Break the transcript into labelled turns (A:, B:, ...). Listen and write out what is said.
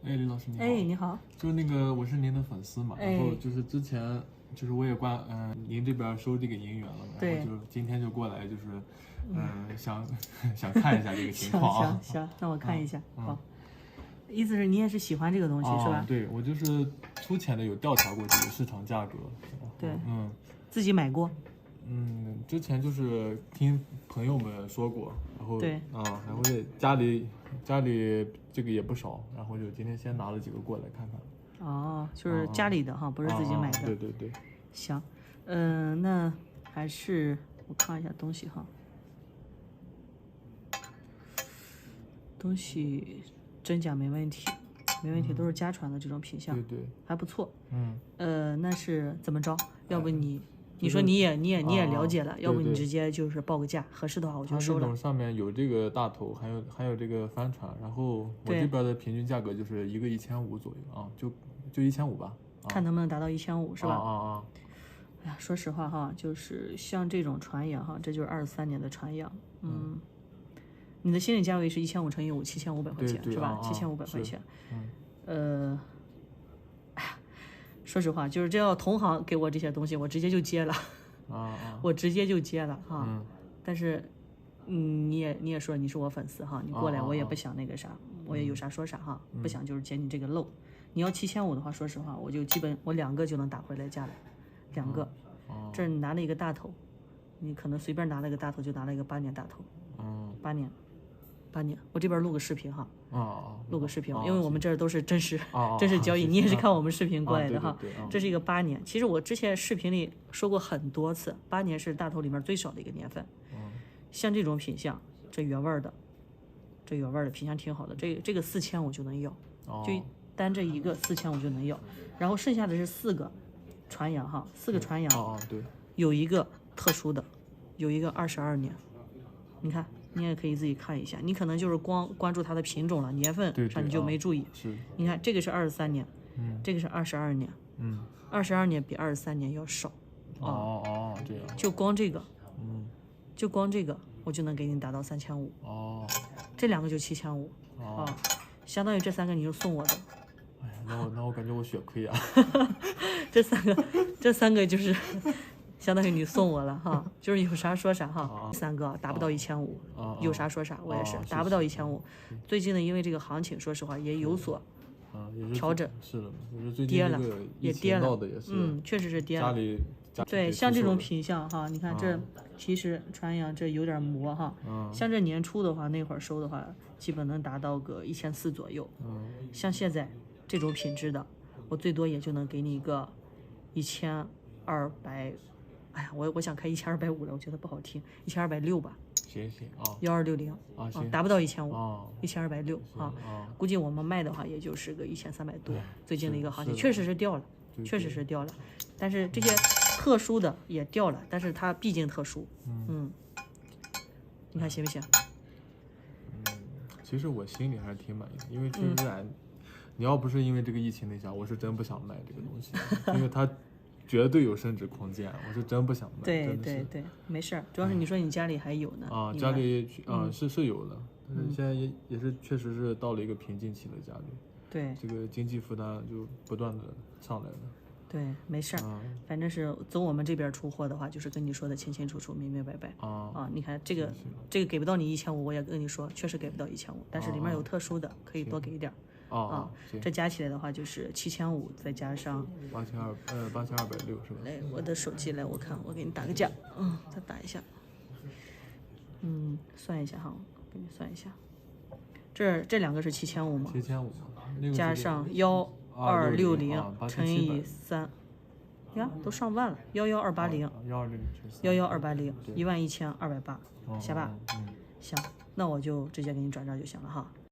A: 哎，李老师你好。
B: 哎，你好。
A: 就是那个我是您的粉丝嘛，然后就是之前就是我也您这边收这个银元了，然后就今天就过来就是想看一下这个情况啊。
B: 行，那我看一下。好，意思是你也是喜欢这个东西是吧？
A: 对，我就是粗浅的有调查过这个市场价格。
B: 对，自己买过。
A: 之前就是听朋友们说过，然后
B: 对
A: 然后家里这个也不少，然后就今天先拿了几个过来看看。
B: 哦，就是家里的哈，不是自己买的。
A: 对。
B: 行，那还是我看一下东西哈，东西真假没问题，都是家传的这种品相，
A: 对，
B: 还不错。那是怎么着？要不你说你也了解了，要不你直接就是报个价，合适的话我就收了。
A: 它这种上面有这个大头，还有这个帆船，然后我这边的平均价格就是一个1500左右啊，就1500吧，
B: 看能不能达到1500是吧？哎呀，说实话哈，就是像这种船养哈，这就是23年的船养，你的心理价位是1500乘以5，7500块钱是吧？7500块钱，哎呀，说实话，就是这要同行给我这些东西，我直接就接了，我直接就接了哈。但是，你也说你是我粉丝哈，你过来我也不想那个啥，我也有啥说啥哈，不想就是捡你这个漏。你要7500的话，说实话，我就基本我2个就能打回来价了，2个。这儿你拿了一个大头，你可能随便拿了个大头就拿了一个8年大头，8年，我这边录个视频哈，录个视频，因为我们这儿都是真实交易，你也是看我们视频过来的哈。这是一个8年，其实我之前视频里说过很多次，8年是大头里面最少的一个年份。像这种品相，这原味儿的品相挺好的，这个4000我就能要，就单这一个4000我就能要，然后剩下的是4个传洋哈，4个传洋，
A: 对，
B: 有一个特殊的，有一个22年，你看你也可以自己看一下，你可能就是光关注它的品种了，年份上你就没注意。你看这个是23年，这个是22年，22年比23年要少。
A: 这样。
B: 就光这个，我就能给你达到3500。这2个就7500相当于这3个你就送我的。
A: 哎呀，那我感觉我血亏啊。
B: 这三个就是相当于你送我了哈，就是有啥说啥哈。3个达不到1500，有啥说啥，我也是达不到1500。最近呢，因为这个行情，说实话也有所调整，
A: 是的，就是最近
B: 跌了，也跌了，确实是跌了。对，像这种品相哈，你看这其实传洋这有点磨哈，像这年初的话，那会儿收的话，基本能达到个1400左右。像现在这种品质的，我最多也就能给你一个1200。哎呀，我想开1250了，我觉得不好听，1260吧。
A: 行
B: 1260达不到1500，1260估计我们卖的话也就是个1300多。最近的一个行情确实是掉了，但是这些特殊的也掉了，但是它毕竟特殊，你看行不行？
A: 其实我心里还是挺满意的，因为确实你要不是因为这个疫情那下，我是真不想卖这个东西，因为它绝对有升值空间，我是真不想卖。
B: 对，没事儿，主要是你说你家里还有呢。
A: 家里是有的，但是现在也是确实是到了一个瓶颈期了，家里。
B: 对，
A: 这个经济负担就不断的上来了。
B: 对，没事儿，反正是走我们这边出货的话，就是跟你说的清清楚楚、明明白白。你看这个给不到你1500，我也跟你说，确实给不到1500，但是里面有特殊的，可以多给一点。这加起来的话就是7500，再加上
A: 8260是吧？
B: 来，我的手机来，我看我给你打个价，再打一下，算一下哈，我给你算一下，这2个是7500吗
A: ？7500，
B: 加上1260乘以3，呀，都上万了，11280，11280，11280，下吧？行，那我就直接给你转账就行了哈。